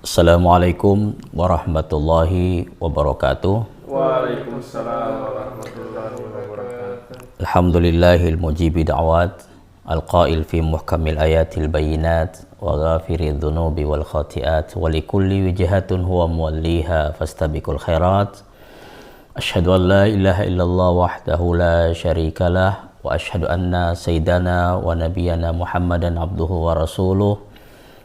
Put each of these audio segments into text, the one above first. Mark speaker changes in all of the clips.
Speaker 1: Assalamualaikum warahmatullahi wabarakatuh.
Speaker 2: Waalaikumsalam warahmatullahi wabarakatuh.
Speaker 1: Alhamdulillahil mujibi da'wat, al-qail fi muhkamil ayatil bayinat, wa ghafiri dhunubi wal khati'at, wa likulli wijhatun huwa muwalliha fastabiqul khairat. Asyhadu an la ilaha illallah wahdahu la syarikalah, wa asyhadu anna sayyidana wa nabiyyana Muhammadan abduhu wa rasuluh.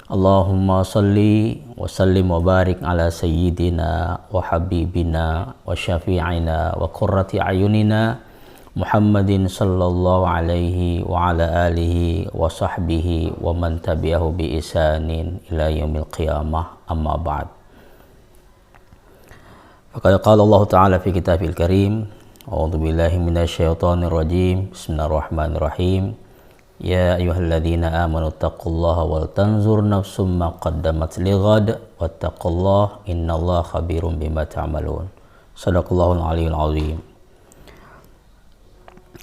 Speaker 1: Allahumma salli wa sallim wa barik ala sayyidina wa habibina wa syafi'ina wa qurrati ayunina Muhammadin sallallahu alaihi wa ala alihi wa sahbihi wa man tabi'ahu bi isanin ila yaumil qiyamah, amma ba'd. Faqad qala Allah Ta'ala fi kitabil karim, a'udzu billahi minasyaitonir rajim, bismillahirrahmanirrahim. Ya ayyuhalladzina amanu taqullaha wal tanzur nafsum ma qaddamat lighad wattaqullaha innallaha khabirum bima ta'malun. Shadaqallahul aliyyul azim.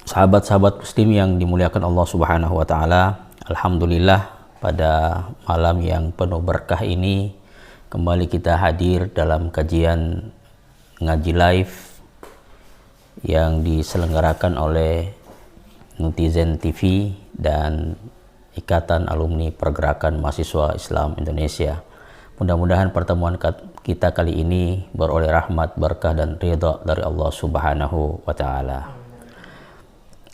Speaker 1: Sahabat-sahabat muslim yang dimuliakan Allah Subhanahu wa taala, alhamdulillah pada malam yang penuh berkah ini kembali kita hadir dalam kajian ngaji live yang diselenggarakan oleh Netizen TV dan Ikatan Alumni Pergerakan Mahasiswa Islam Indonesia. Mudah-mudahan pertemuan kita kali ini beroleh rahmat, berkah dan ridha dari Allah Subhanahu wa taala.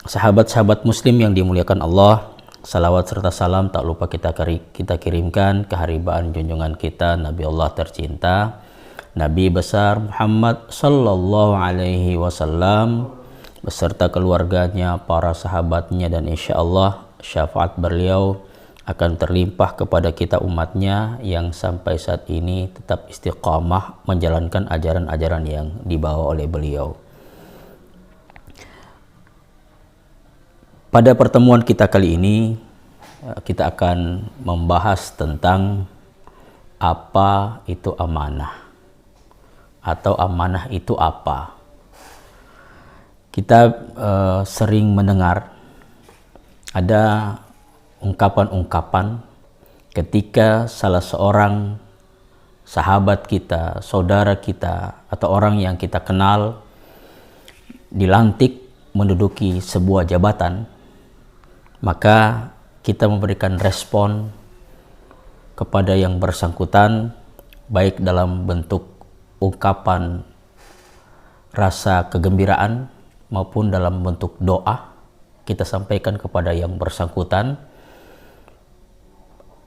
Speaker 1: Sahabat-sahabat muslim yang dimuliakan Allah, salawat serta salam tak lupa kita kirimkan ke haribaan junjungan kita Nabi Allah tercinta, Nabi besar Muhammad sallallahu alaihi wasallam beserta keluarganya, para sahabatnya, dan insya Allah syafaat beliau akan terlimpah kepada kita umatnya yang sampai saat ini tetap istiqamah menjalankan ajaran-ajaran yang dibawa oleh beliau. Pada pertemuan kita kali ini kita akan membahas tentang apa itu amanah atau amanah itu apa. Kita sering mendengar ada ungkapan-ungkapan ketika salah seorang sahabat kita, saudara kita, atau orang yang kita kenal dilantik menduduki sebuah jabatan, maka kita memberikan respon kepada yang bersangkutan baik dalam bentuk ungkapan rasa kegembiraan maupun dalam bentuk doa. Kita sampaikan kepada yang bersangkutan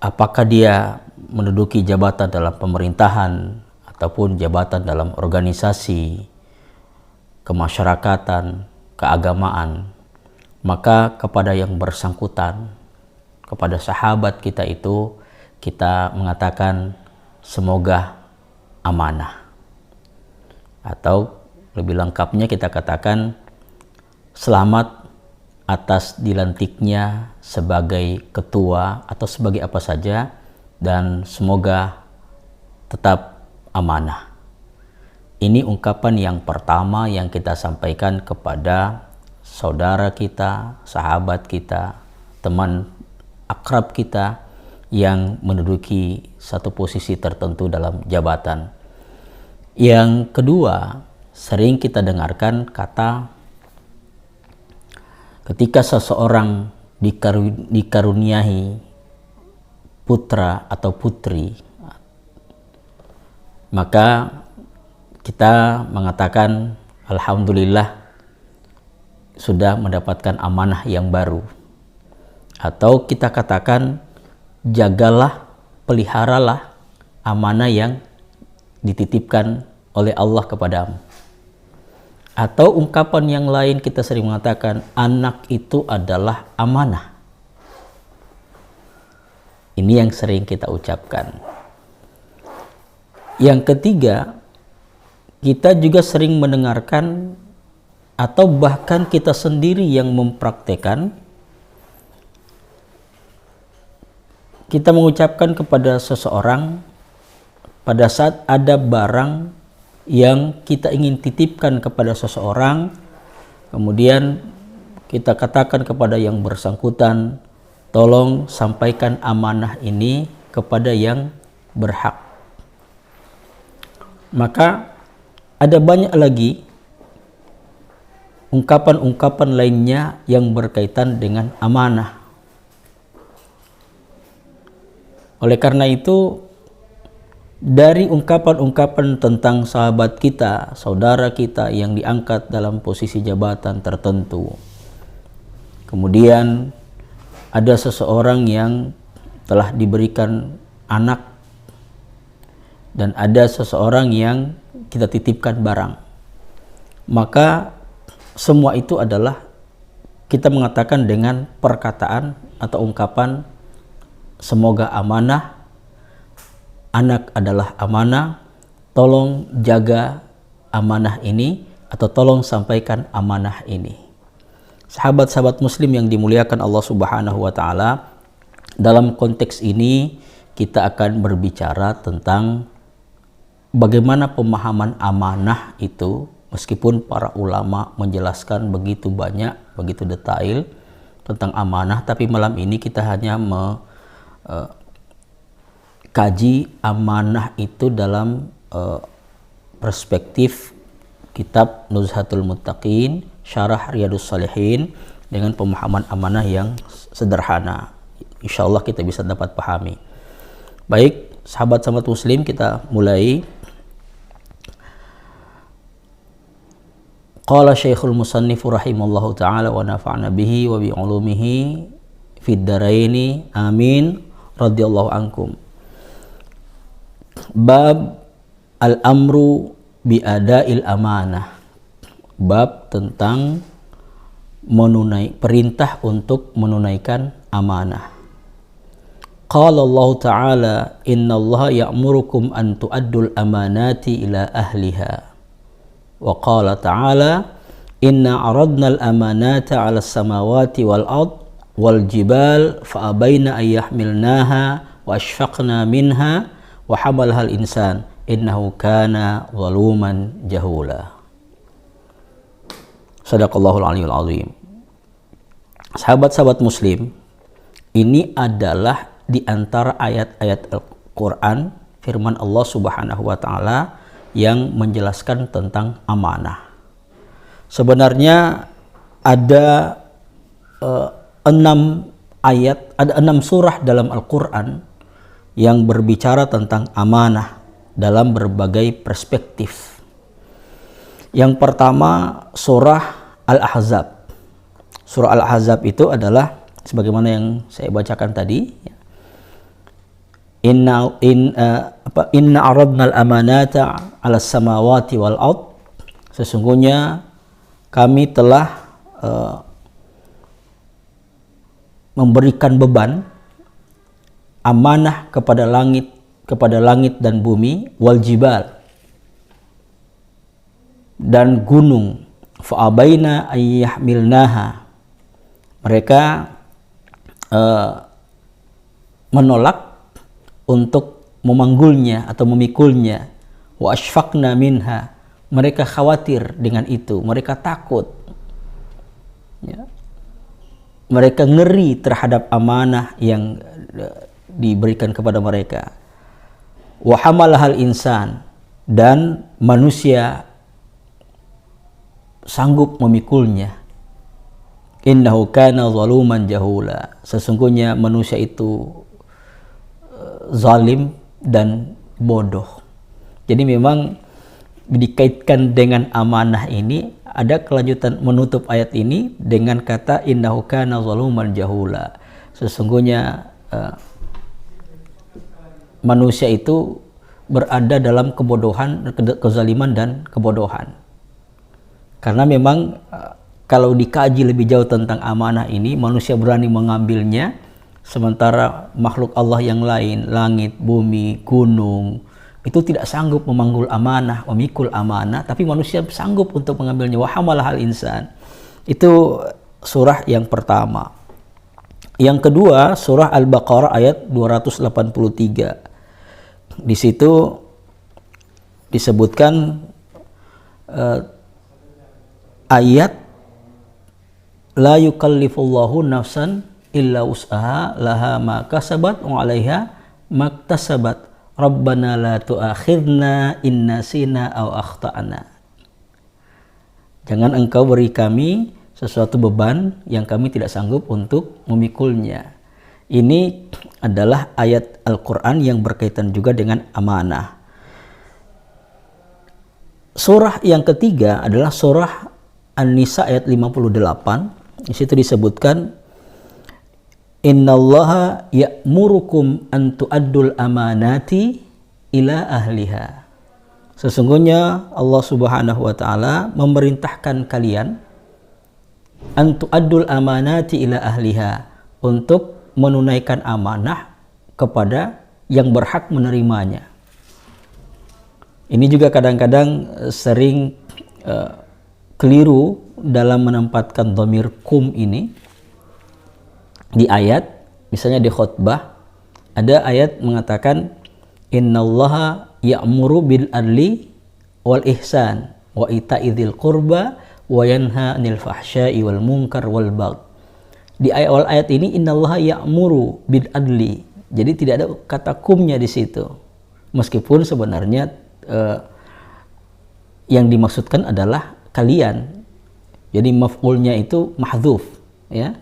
Speaker 1: apakah dia menduduki jabatan dalam pemerintahan ataupun jabatan dalam organisasi kemasyarakatan, keagamaan, maka kepada yang bersangkutan, kepada sahabat kita itu, kita mengatakan semoga amanah, atau lebih lengkapnya kita katakan selamat atas dilantiknya sebagai ketua atau sebagai apa saja, dan semoga tetap amanah. Ini ungkapan yang pertama yang kita sampaikan kepada saudara kita, sahabat kita, teman akrab kita yang menduduki satu posisi tertentu dalam jabatan. Yang kedua, sering kita dengarkan kata ketika seseorang dikaruniai putra atau putri, maka kita mengatakan alhamdulillah sudah mendapatkan amanah yang baru. Atau kita katakan jagalah, peliharalah amanah yang dititipkan oleh Allah kepadamu. Atau ungkapan yang lain kita sering mengatakan anak itu adalah amanah. Ini yang sering kita ucapkan. Yang ketiga, kita juga sering mendengarkan atau bahkan kita sendiri yang mempraktekkan, kita mengucapkan kepada seseorang pada saat ada barang yang kita ingin titipkan kepada seseorang, kemudian kita katakan kepada yang bersangkutan, tolong sampaikan amanah ini kepada yang berhak. Maka ada banyak lagi ungkapan-ungkapan lainnya yang berkaitan dengan amanah. Oleh karena itu, dari ungkapan-ungkapan tentang sahabat kita, saudara kita yang diangkat dalam posisi jabatan tertentu, kemudian ada seseorang yang telah diberikan anak, dan ada seseorang yang kita titipkan barang, maka semua itu adalah kita mengatakan dengan perkataan atau ungkapan semoga amanah, anak adalah amanah, tolong jaga amanah ini, atau tolong sampaikan amanah ini. Sahabat-sahabat muslim yang dimuliakan Allah Subhanahu wa taala, dalam konteks ini kita akan berbicara tentang bagaimana pemahaman amanah itu, meskipun para ulama menjelaskan begitu banyak, begitu detail tentang amanah, tapi malam ini kita hanya kaji amanah itu dalam perspektif kitab Nuzhatul Muttaqin, Syarah Riyadhus Shalihin, dengan pemahaman amanah yang sederhana. Insya Allah kita bisa dapat pahami. Baik, sahabat-sahabat muslim, kita mulai. Qala Syekhul Musannif rahimallahu ta'ala wa nafa'na bihi wa bi ulumihi fid daraini amin radhiyallahu ankum. Bab al-amru bi ada'il amanah. Bab tentang perintah untuk menunaikan amanah. Qala Allah Ta'ala innallaha ya'murukum an tu'addul amanati ila ahliha. Wa qala ta'ala inna aradna al-amanata 'ala as-samawati wal ard wal jibal fa abaina ay yahmilnaha wa ashfaqna minha wa hamalaha al-insan innahu kana zaluman jahula. Shadaqallahul aliyul azim. Sahabat-sahabat muslim, ini adalah di antara ayat-ayat Al-Quran firman Allah Subhanahu wa taala yang menjelaskan tentang amanah. Sebenarnya ada 6 ayat, ada 6 surah dalam Al-Quran yang berbicara tentang amanah dalam berbagai perspektif. Yang pertama surah Al-Ahzab. Surah Al-Ahzab itu adalah sebagaimana yang saya bacakan tadi. Inna aradna al-amanata 'ala samawati wal ard. Sesungguhnya kami telah memberikan beban amanah kepada langit dan bumi, wal jibal, dan gunung, fa abaina ayyahmilnaha. Mereka menolak untuk memanggulnya atau memikulnya. Wa ashfaqna minha. Mereka khawatir dengan itu, mereka takut, ya. Mereka ngeri terhadap amanah yang diberikan kepada mereka. Wa hamalahal insan, dan manusia sanggup memikulnya. Innahu kana zaluman jahula. Sesungguhnya manusia itu zalim dan bodoh. Jadi memang dikaitkan dengan amanah ini, ada kelanjutan menutup ayat ini dengan kata innahu kana zaluman jahula. Sesungguhnya manusia itu berada dalam kebodohan, kezaliman dan kebodohan. Karena memang kalau dikaji lebih jauh tentang amanah ini, manusia berani mengambilnya, sementara makhluk Allah yang lain, langit, bumi, gunung, itu tidak sanggup memanggul amanah, memikul amanah, tapi manusia sanggup untuk mengambilnya. Wa hamalahal insan. Itu surah yang pertama. Yang kedua, surah Al-Baqarah ayat 283. Di situ disebutkan ayat la yukallifullahu nafsan illa wus'aha laha ma kasabat wa 'alaiha maktasabat Rabbana la tu'akhidna in nasina aw akhta'na. Jangan engkau beri kami sesuatu beban yang kami tidak sanggup untuk memikulnya. Ini adalah ayat Al-Quran yang berkaitan juga dengan amanah. Surah yang ketiga adalah surah An-Nisa ayat 58. Di situ disebutkan, Innallaha ya'murukum an tu'addul amanati ila ahliha. Sesungguhnya Allah Subhanahu wa taala memerintahkan kalian an tu'addul amanati ila ahliha, untuk menunaikan amanah kepada yang berhak menerimanya. Ini juga kadang-kadang sering keliru dalam menempatkan dhamir kum ini di ayat. Misalnya di khutbah ada ayat mengatakan innallaha ya'muru bil adli wal ihsan wa ita'idzil qurba wa yanha 'anil fahsya'i wal munkar wal bagh. Di awal ayat ini innallaha ya'muru bil adli. Jadi tidak ada kata kumnya di situ. Meskipun sebenarnya yang dimaksudkan adalah kalian. Jadi maf'ulnya itu mahdzuf, ya.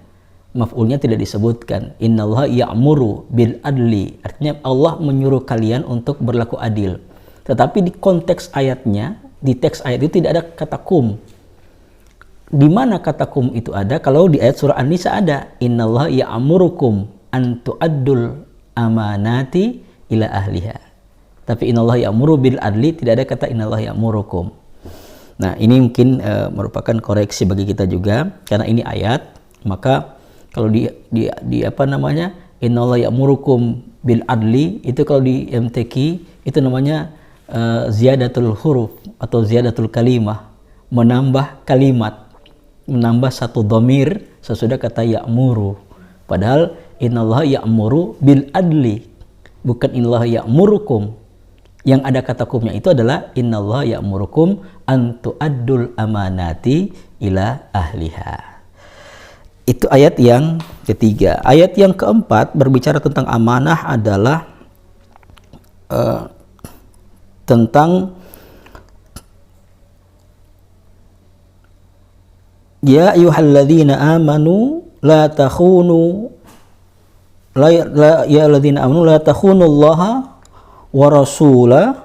Speaker 1: Maf'ulnya tidak disebutkan. Innallaha ya'muru bil adli, artinya Allah menyuruh kalian untuk berlaku adil. Tetapi di konteks ayatnya, di teks ayat itu tidak ada kata kum. Di mana kata kum itu ada? Kalau di ayat surah An-Nisa ada, innallaha ya'murukum an tu'addul amanati ila ahliha. Tapi innallaha ya'muru bil adli, tidak ada kata innallaha ya'murukum. Nah, ini mungkin merupakan koreksi bagi kita juga, karena ini ayat. Maka kalau di apa namanya, innallaha ya'murukum bil adli, itu kalau di MTQ itu namanya ziyadatul huruf atau ziyadatul kalimah, menambah kalimat, menambah satu dhamir sesudah kata ya'muru. Padahal innallaha ya'muru bil adli, bukan innallaha ya'murukum. Yang ada kata kumnya itu adalah innallaha ya'murukum an tu'addul amanati ila ahliha. Itu ayat yang ketiga. Ayat yang keempat berbicara tentang amanah adalah tentang ya ayyuhalladzina amanu la takhunu ya alladzina amanu la takhunullaha wa rasulah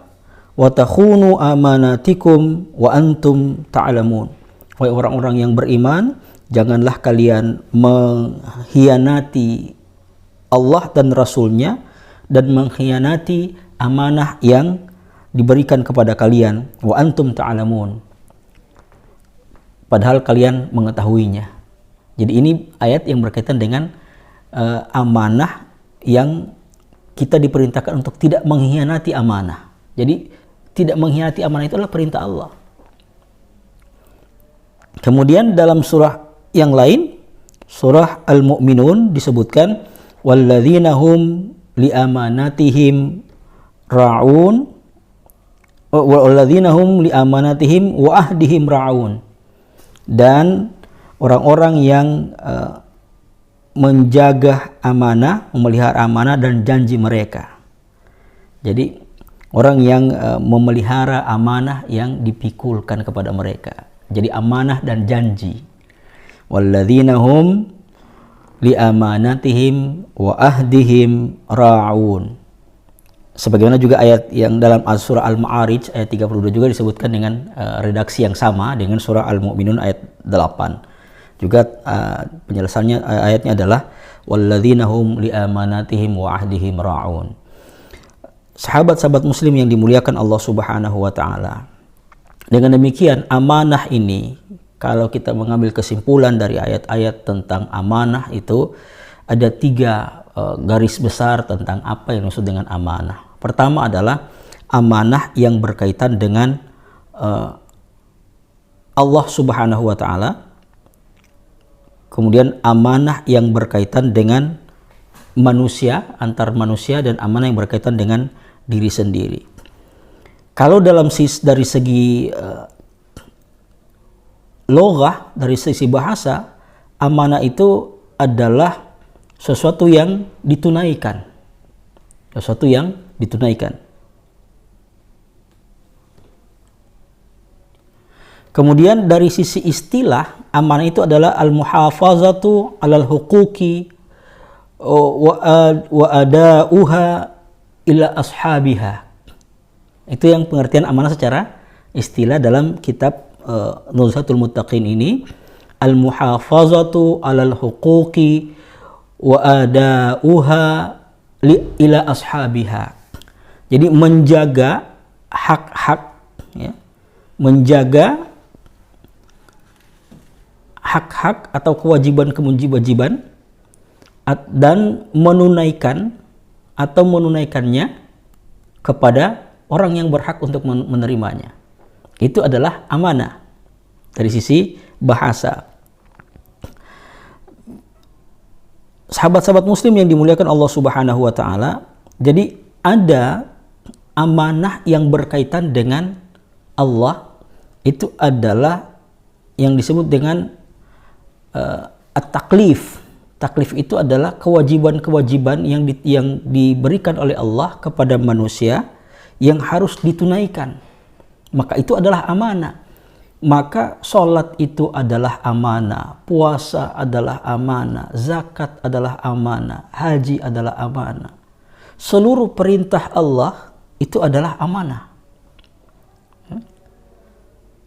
Speaker 1: wa takhunu amanatikum wa antum ta'lamun. Wahai orang-orang yang beriman, janganlah kalian mengkhianati Allah dan Rasulnya dan mengkhianati amanah yang diberikan kepada kalian, wa antum ta'lamun, padahal kalian mengetahuinya. Jadi ini ayat yang berkaitan dengan amanah yang kita diperintahkan untuk tidak mengkhianati amanah. Jadi tidak mengkhianati amanah itu adalah perintah Allah. Kemudian dalam surah yang lain, surah Al-Mu'minun, disebutkan walladzina hum li amanatihim ra'un walladzina hum li amanatihim wa ahdihim ra'un, dan orang-orang yang menjaga amanah, memelihara amanah dan janji mereka. Jadi orang yang memelihara amanah yang dipikulkan kepada mereka. Jadi amanah dan janji. Walladzina hum li amanatihim wa ahdihim ra'un. Sebagaimana juga ayat yang dalam surah Al-Ma'arij ayat 32 juga disebutkan dengan redaksi yang sama dengan surah Al-Mu'minun ayat 8. Juga penjelasannya ayatnya adalah walladzina hum li amanatihim wa ahdihim ra'un. Sahabat-sahabat muslim yang dimuliakan Allah Subhanahu wa taala. Dengan demikian amanah ini, kalau kita mengambil kesimpulan dari ayat-ayat tentang amanah itu, ada 3 garis besar tentang apa yang dimaksud dengan amanah. Pertama adalah amanah yang berkaitan dengan Allah Subhanahu wa taala. Kemudian amanah yang berkaitan dengan manusia, antar manusia, dan amanah yang berkaitan dengan diri sendiri. Kalau dari segi loghah, dari sisi bahasa, amanah itu adalah sesuatu yang ditunaikan. sesuatu yang ditunaikan. Kemudian dari sisi istilah, amanah itu adalah al-muhafazatu 'alal huquqi wa ada'uha ila ashabiha. Itu yang pengertian amanah secara istilah dalam kitab Nuzhatul Muttaqin ini, al-muhafazatu 'alal huquqi wa ada'uha ila ashabiha. Jadi menjaga hak-hak, ya, menjaga hak-hak atau kewajiban dan menunaikan atau menunaikannya kepada orang yang berhak untuk menerimanya. Itu adalah amanah dari sisi bahasa. Sahabat-sahabat muslim yang dimuliakan Allah Subhanahu wa taala, jadi ada amanah yang berkaitan dengan Allah, itu adalah yang disebut dengan at-taklif. Taklif itu adalah kewajiban-kewajiban yang diberikan oleh Allah kepada manusia yang harus ditunaikan. Maka itu adalah amanah. Maka sholat itu adalah amanah, puasa adalah amanah, zakat adalah amanah, haji adalah amanah. Seluruh perintah Allah itu adalah amanah.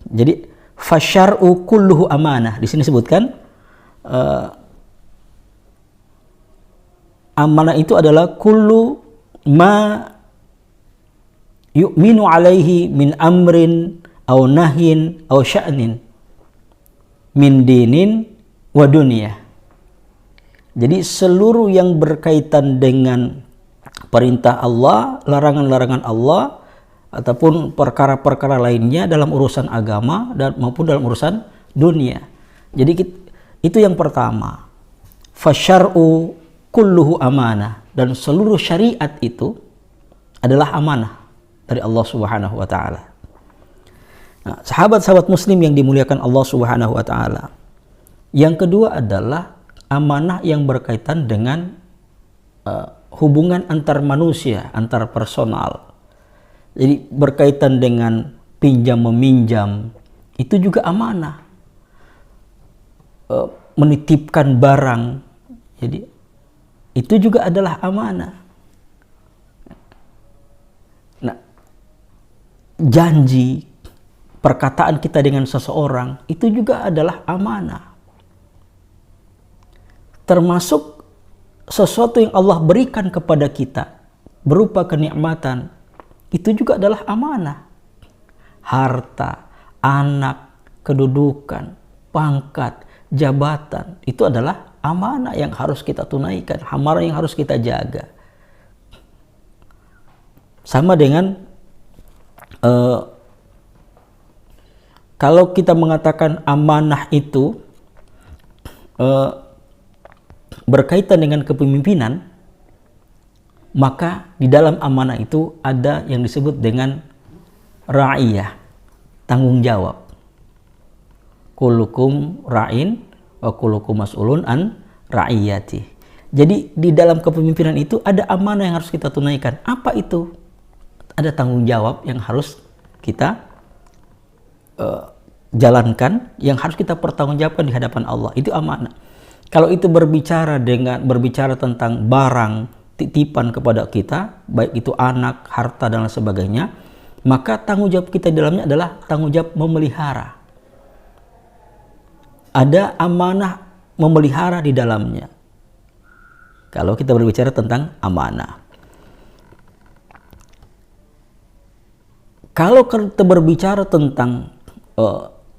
Speaker 1: Jadi fasyar'u kulluhu amanah. Di sini sebutkan amanah itu adalah kullu ma yu'minu alaihi min amrin aw nahyin aw sya'nin min dinin wa dunia. Jadi seluruh yang berkaitan dengan perintah Allah, larangan-larangan Allah, ataupun perkara-perkara lainnya dalam urusan agama dan maupun dalam urusan dunia. Jadi itu yang pertama. Fasyar'u kulluhu amanah, dan seluruh syariat itu adalah amanah dari Allah Subhanahu wa taala. Nah, sahabat-sahabat muslim yang dimuliakan Allah Subhanahu wa taala. Yang kedua adalah amanah yang berkaitan dengan hubungan antar manusia, antar personal. Jadi berkaitan dengan pinjam meminjam, itu juga amanah. Menitipkan barang, jadi itu juga adalah amanah. Nah, janji, perkataan kita dengan seseorang itu juga adalah amanah. Termasuk sesuatu yang Allah berikan kepada kita berupa kenikmatan, itu juga adalah amanah. Harta, anak, kedudukan, pangkat, jabatan, itu adalah amanah yang harus kita tunaikan, amanah yang harus kita jaga. Sama dengan kalau kita mengatakan amanah itu berkaitan dengan kepemimpinan, maka di dalam amanah itu ada yang disebut dengan ra'iyah, tanggung jawab. Kullukum ra'in wa kullukum mas'ulun an ra'iyati. Jadi di dalam kepemimpinan itu ada amanah yang harus kita tunaikan. Apa itu? Ada tanggung jawab yang harus kita jalankan, yang harus kita pertanggungjawabkan di hadapan Allah. Itu amanah. Kalau itu berbicara tentang barang titipan kepada kita, baik itu anak, harta dan lain sebagainya, maka tanggung jawab kita di dalamnya adalah tanggung jawab memelihara. Ada amanah memelihara di dalamnya. Kalau kita berbicara tentang amanah. Kalau kita berbicara tentang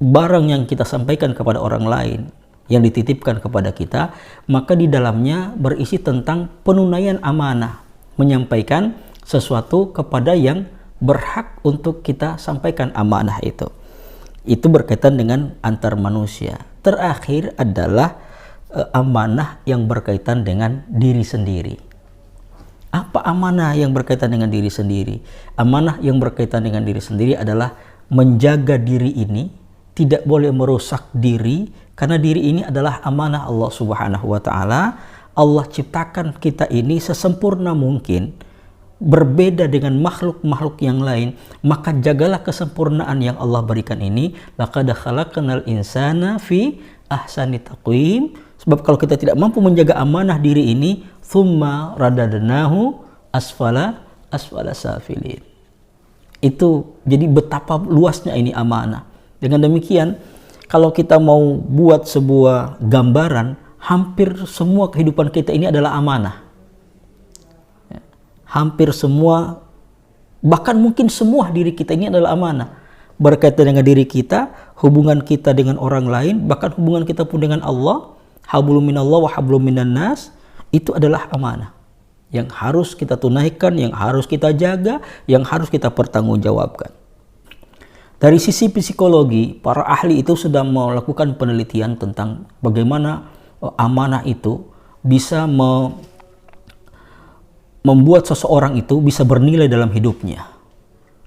Speaker 1: barang yang kita sampaikan kepada orang lain, yang dititipkan kepada kita, maka di dalamnya berisi tentang penunaian amanah, menyampaikan sesuatu kepada yang berhak untuk kita sampaikan amanah itu. Itu berkaitan dengan antar manusia. Terakhir adalah amanah yang berkaitan dengan diri sendiri. Apa amanah yang berkaitan dengan diri sendiri? Amanah yang berkaitan dengan diri sendiri adalah menjaga diri ini, tidak boleh merusak diri, karena diri ini adalah amanah Allah Subhanahu wa taala. Allah ciptakan kita ini sesempurna mungkin berbeda dengan makhluk-makhluk yang lain, maka jagalah kesempurnaan yang Allah berikan ini. Laqad khalaqnal insana fi ahsani taqwim. Sebab kalau kita tidak mampu menjaga amanah diri ini, thumma radadnahu asfala safilin. Itu jadi betapa luasnya ini amanah. Dengan demikian, kalau kita mau buat sebuah gambaran, hampir semua kehidupan kita ini adalah amanah. Hampir semua, bahkan mungkin semua diri kita ini adalah amanah. Berkaitan dengan diri kita, hubungan kita dengan orang lain, bahkan hubungan kita pun dengan Allah, hablum minallah wa hablum minan nas, itu adalah amanah yang harus kita tunaikan, yang harus kita jaga, yang harus kita pertanggungjawabkan. Dari sisi psikologi, para ahli itu sudah melakukan penelitian tentang bagaimana amanah itu bisa membuat seseorang itu bisa bernilai dalam hidupnya.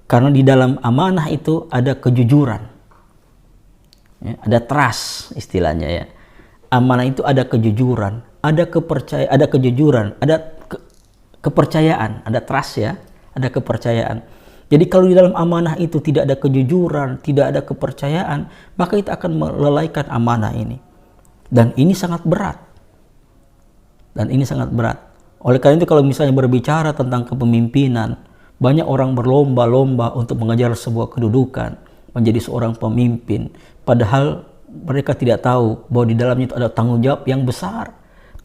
Speaker 1: Karena di dalam amanah itu ada kejujuran, ya, ada trust istilahnya ya. Amanah itu ada kejujuran, ada kepercayaan, ada kejujuran, ada kepercayaan, ada trust ya, ada kepercayaan. Jadi kalau di dalam amanah itu tidak ada kejujuran, tidak ada kepercayaan, maka itu akan melalaikan amanah ini. Dan ini sangat berat. Dan ini sangat berat. Oleh karena itu kalau misalnya berbicara tentang kepemimpinan, banyak orang berlomba-lomba untuk mengejar sebuah kedudukan, menjadi seorang pemimpin. Padahal mereka tidak tahu bahwa di dalamnya itu ada tanggung jawab yang besar.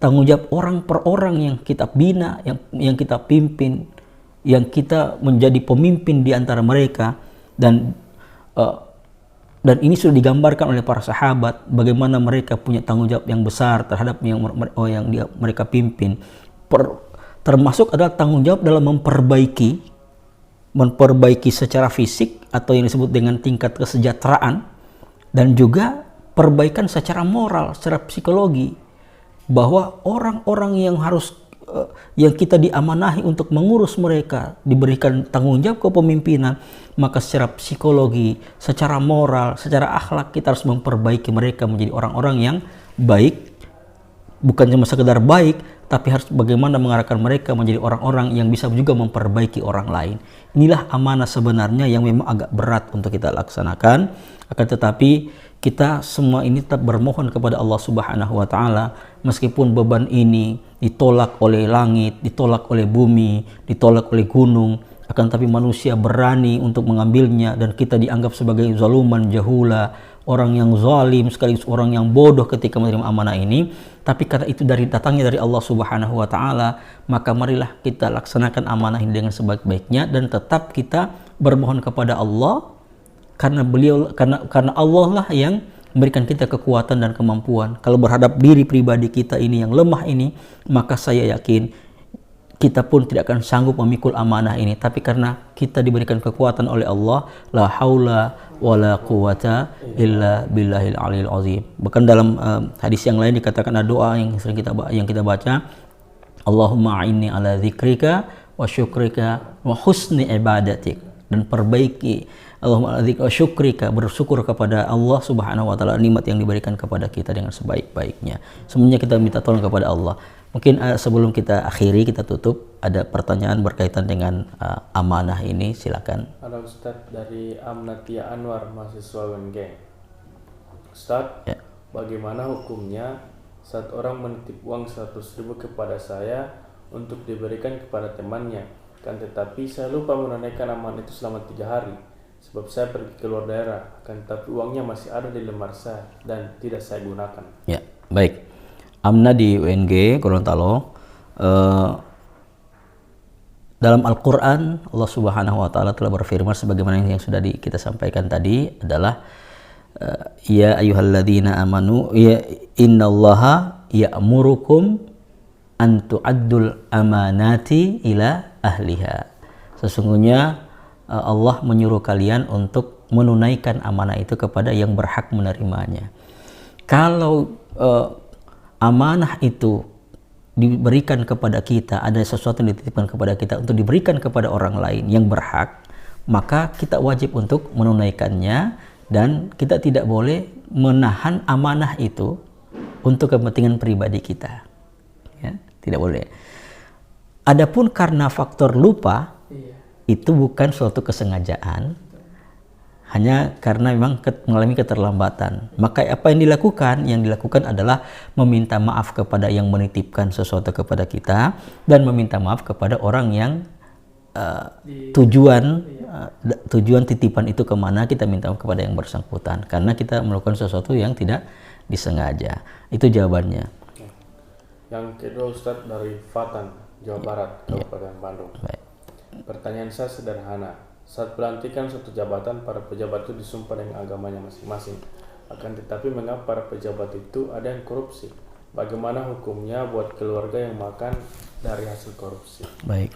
Speaker 1: Tanggung jawab orang per orang yang kita bina, yang kita pimpin, yang kita menjadi pemimpin di antara mereka. Dan ini sudah digambarkan oleh para sahabat bagaimana mereka punya tanggung jawab yang besar terhadap yang mereka pimpin. Termasuk adalah tanggung jawab dalam memperbaiki secara fisik atau yang disebut dengan tingkat kesejahteraan, dan juga perbaikan secara moral, secara psikologi, bahwa orang-orang yang kita diamanahi untuk mengurus mereka, diberikan tanggung jawab kepemimpinan, maka secara psikologi, secara moral, secara akhlak kita harus memperbaiki mereka menjadi orang-orang yang baik. Bukan cuma sekedar baik, tapi harus bagaimana mengarahkan mereka menjadi orang-orang yang bisa juga memperbaiki orang lain. Inilah amanah sebenarnya yang memang agak berat untuk kita laksanakan. Akan tetapi kita semua ini tetap bermohon kepada Allah Subhanahu wa Ta'ala, meskipun beban ini ditolak oleh langit, ditolak oleh bumi, ditolak oleh gunung, akan tetapi manusia berani untuk mengambilnya, dan kita dianggap sebagai zaluman jahula, orang yang zalim, sekaligus orang yang bodoh ketika menerima amanah ini. Tapi karena itu datangnya dari Allah Subhanahu wa Ta'ala, maka marilah kita laksanakan amanah ini dengan sebaik-baiknya, dan tetap kita bermohon kepada Allah, karena Allah lah yang memberikan kita kekuatan dan kemampuan. Kalau berhadap diri pribadi kita ini yang lemah ini, maka saya yakin kita pun tidak akan sanggup memikul amanah ini. Tapi karena kita diberikan kekuatan oleh Allah, la haula wala quwata illa billahil aliyil azim. Bahkan dalam hadis yang lain dikatakan ada doa yang sering kita baca, Allahumma a'inni ala dzikrika wa syukrika wa husni ibadatik. Dan perbaiki, Allahumma dzikra wa syukrika, bersyukur kepada Allah Subhanahu wa Ta'ala nikmat yang diberikan kepada kita dengan sebaik-baiknya. Semuanya kita minta tolong kepada Allah. Mungkin sebelum kita akhiri, kita tutup, ada pertanyaan berkaitan dengan amanah ini, silakan.
Speaker 2: Ada Ustadz dari Amnatia Anwar, mahasiswa UNG. Ustadz, ya, bagaimana hukumnya saat orang menitip uang 100.000 kepada saya untuk diberikan kepada temannya, kan tetapi saya lupa menunaikan amanah itu selama 3 hari sebab saya pergi ke luar daerah, kan tetapi uangnya masih ada di lembar saya dan tidak saya gunakan.
Speaker 1: Ya, baik. Amna di UNG Gorontalo, dalam Al-Quran Allah Subhanahu wa Ta'ala telah berfirman sebagaimana yang sudah kita sampaikan tadi adalah ya ayyuhalladzina amanu ya innallaha ya'murukum an tu'addul amanati ila ahliha. Sesungguhnya Allah menyuruh kalian untuk menunaikan amanah itu kepada yang berhak menerimanya. Kalau amanah itu diberikan kepada kita, ada sesuatu yang dititipkan kepada kita untuk diberikan kepada orang lain yang berhak, maka kita wajib untuk menunaikannya, dan kita tidak boleh menahan amanah itu untuk kepentingan pribadi kita. Ya, tidak boleh. Adapun karena faktor lupa,
Speaker 2: Iya.
Speaker 1: itu bukan suatu kesengajaan, hanya karena memang mengalami keterlambatan. Maka apa yang dilakukan? Yang dilakukan adalah meminta maaf kepada yang menitipkan sesuatu kepada kita, dan meminta maaf kepada orang yang tujuan titipan itu kemana, kita minta maaf kepada yang bersangkutan, karena kita melakukan sesuatu yang tidak disengaja. Itu jawabannya.
Speaker 2: Yang kedua Ustadz dari Fatan, Jawa Barat, Kabupaten Bandung.
Speaker 1: Baik.
Speaker 2: Pertanyaan saya sederhana. Saat pelantikan suatu jabatan, para pejabat itu disumpah dengan agamanya masing-masing. Akan tetapi mengapa para pejabat itu ada yang korupsi? Bagaimana hukumnya buat keluarga yang makan dari hasil korupsi?
Speaker 1: Baik.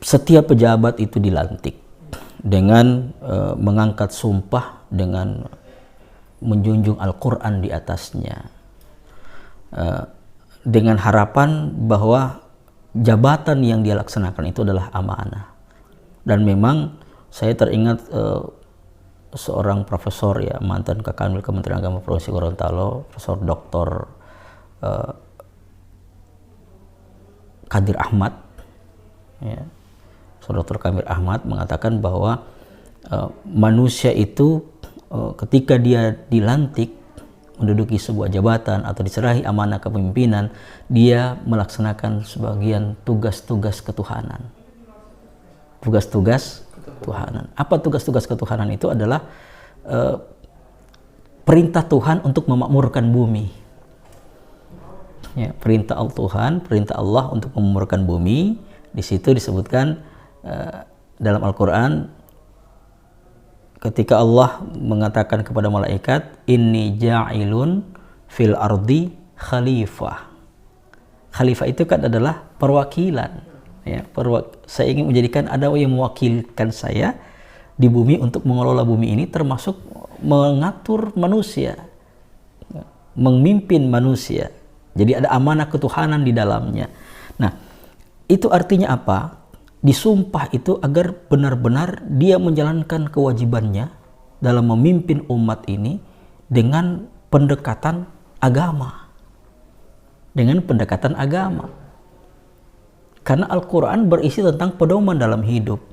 Speaker 1: Setiap pejabat itu dilantik dengan mengangkat sumpah dengan menjunjung Al-Quran di atasnya, dengan harapan bahwa jabatan yang dia laksanakan itu adalah amanah. Dan memang saya teringat seorang profesor, ya, mantan Kakanwil Kementerian Agama Provinsi Gorontalo, Profesor Dr. Kadir Ahmad, ya, Profesor Dr. Kadir Ahmad mengatakan bahwa manusia itu ketika dia dilantik menduduki sebuah jabatan atau diserahi amanah kepemimpinan, dia melaksanakan sebagian tugas-tugas ketuhanan. Tugas-tugas ketuhanan. Apa tugas-tugas ketuhanan itu? Adalah perintah Tuhan untuk memakmurkan bumi. Ya, perintah Tuhan, perintah Allah untuk memakmurkan bumi. Di situ disebutkan dalam Al-Quran, ketika Allah mengatakan kepada malaikat, inni ja'ilun fil ardi khalifah. Khalifah itu kan adalah perwakilan. Ya, saya ingin menjadikan ada yang mewakilkan saya di bumi untuk mengelola bumi ini, termasuk mengatur manusia, memimpin manusia. Jadi ada amanah ketuhanan di dalamnya. Nah, itu artinya apa? Disumpah itu agar benar-benar dia menjalankan kewajibannya dalam memimpin umat ini dengan pendekatan agama. Dengan pendekatan agama. Karena Al-Quran berisi tentang pedoman dalam hidup.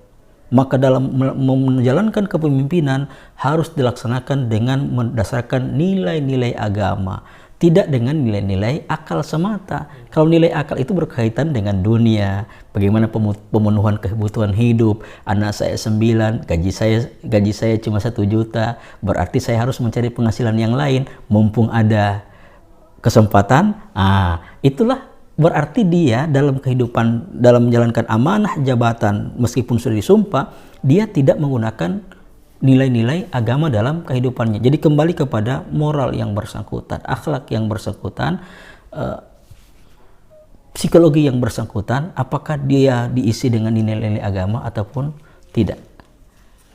Speaker 1: Maka dalam menjalankan kepemimpinan harus dilaksanakan dengan mendasarkan nilai-nilai agama. Tidak dengan nilai-nilai akal semata. Kalau nilai akal itu berkaitan dengan dunia, bagaimana pemenuhan kebutuhan hidup. Anak saya 9, gaji saya cuma 1 juta, berarti saya harus mencari penghasilan yang lain. Mumpung ada kesempatan, itulah berarti dia dalam kehidupan, dalam menjalankan amanah jabatan, meskipun sudah disumpah, dia tidak menggunakan nilai-nilai agama dalam kehidupannya. Jadi kembali kepada moral yang bersangkutan, akhlak yang bersangkutan, psikologi yang bersangkutan, apakah dia diisi dengan nilai-nilai agama ataupun tidak.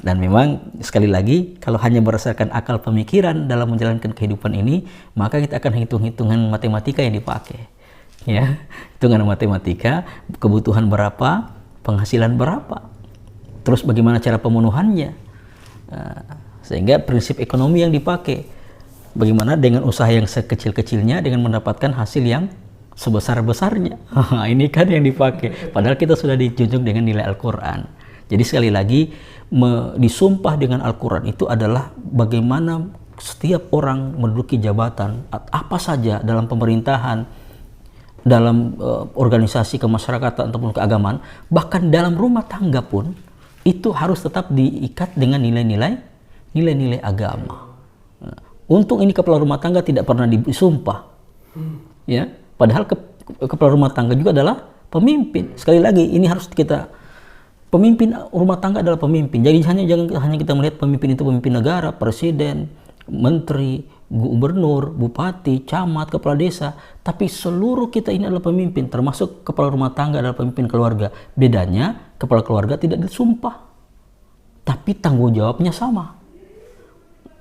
Speaker 1: Dan memang sekali lagi, kalau hanya berdasarkan akal pemikiran dalam menjalankan kehidupan ini, maka kita akan hitung-hitungan matematika yang dipakai. Ya, hitungan matematika, kebutuhan berapa, penghasilan berapa, terus bagaimana cara pemenuhannya. Sehingga prinsip ekonomi yang dipakai, bagaimana dengan usaha yang sekecil-kecilnya dengan mendapatkan hasil yang sebesar-besarnya. Ini kan yang dipakai, padahal kita sudah dijunjung dengan nilai Al-Quran. Jadi sekali lagi, disumpah dengan Al-Quran itu adalah bagaimana setiap orang menduduki jabatan apa saja dalam pemerintahan, dalam organisasi kemasyarakatan ataupun keagamaan, bahkan dalam rumah tangga pun itu harus tetap diikat dengan nilai-nilai agama. Nah, untung ini kepala rumah tangga tidak pernah disumpah, ya. Padahal kepala rumah tangga juga adalah pemimpin. Sekali lagi, ini harus kita, pemimpin rumah tangga adalah hanya jangan hanya kita melihat pemimpin itu pemimpin negara, presiden, menteri, gubernur, bupati, camat, kepala desa, tapi seluruh kita ini adalah pemimpin, termasuk kepala rumah tangga adalah pemimpin keluarga. Bedanya, kepala keluarga tidak disumpah, tapi tanggung jawabnya sama.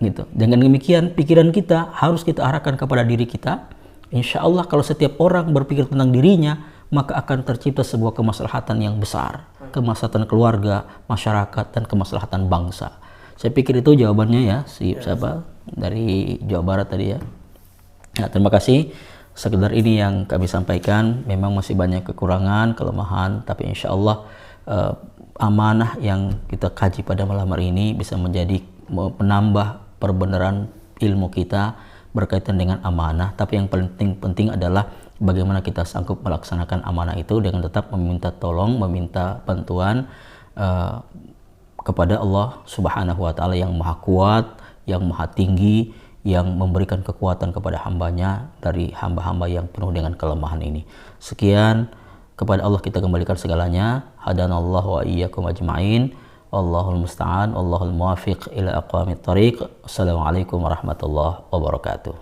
Speaker 1: Gitu. Dengan demikian, pikiran kita harus kita arahkan kepada diri kita. Insya Allah kalau setiap orang berpikir tentang dirinya, maka akan tercipta sebuah kemaslahatan yang besar, kemaslahatan keluarga, masyarakat, dan kemaslahatan bangsa. Saya pikir itu jawabannya ya, siapa dari Jawa Barat tadi ya. Nah, terima kasih. Sekedar ini yang kami sampaikan. Memang masih banyak kekurangan, kelemahan, tapi insya Allah amanah yang kita kaji pada malam hari ini bisa menjadi menambah perbenaran ilmu kita berkaitan dengan amanah. Tapi yang paling penting adalah bagaimana kita sanggup melaksanakan amanah itu dengan tetap meminta tolong, meminta bantuan kepada Allah Subhanahu wa Ta'ala yang Maha Kuat, yang Maha Tinggi, yang memberikan kekuatan kepada hambanya dari hamba-hamba yang penuh dengan kelemahan ini. Sekian, kepada Allah kita kembalikan segalanya. Hadanallahu wa iyyakum ajma'in. Allahul musta'an, Allahul muwafiq ila aqwamit thariq. Assalamualaikum warahmatullahi wabarakatuh.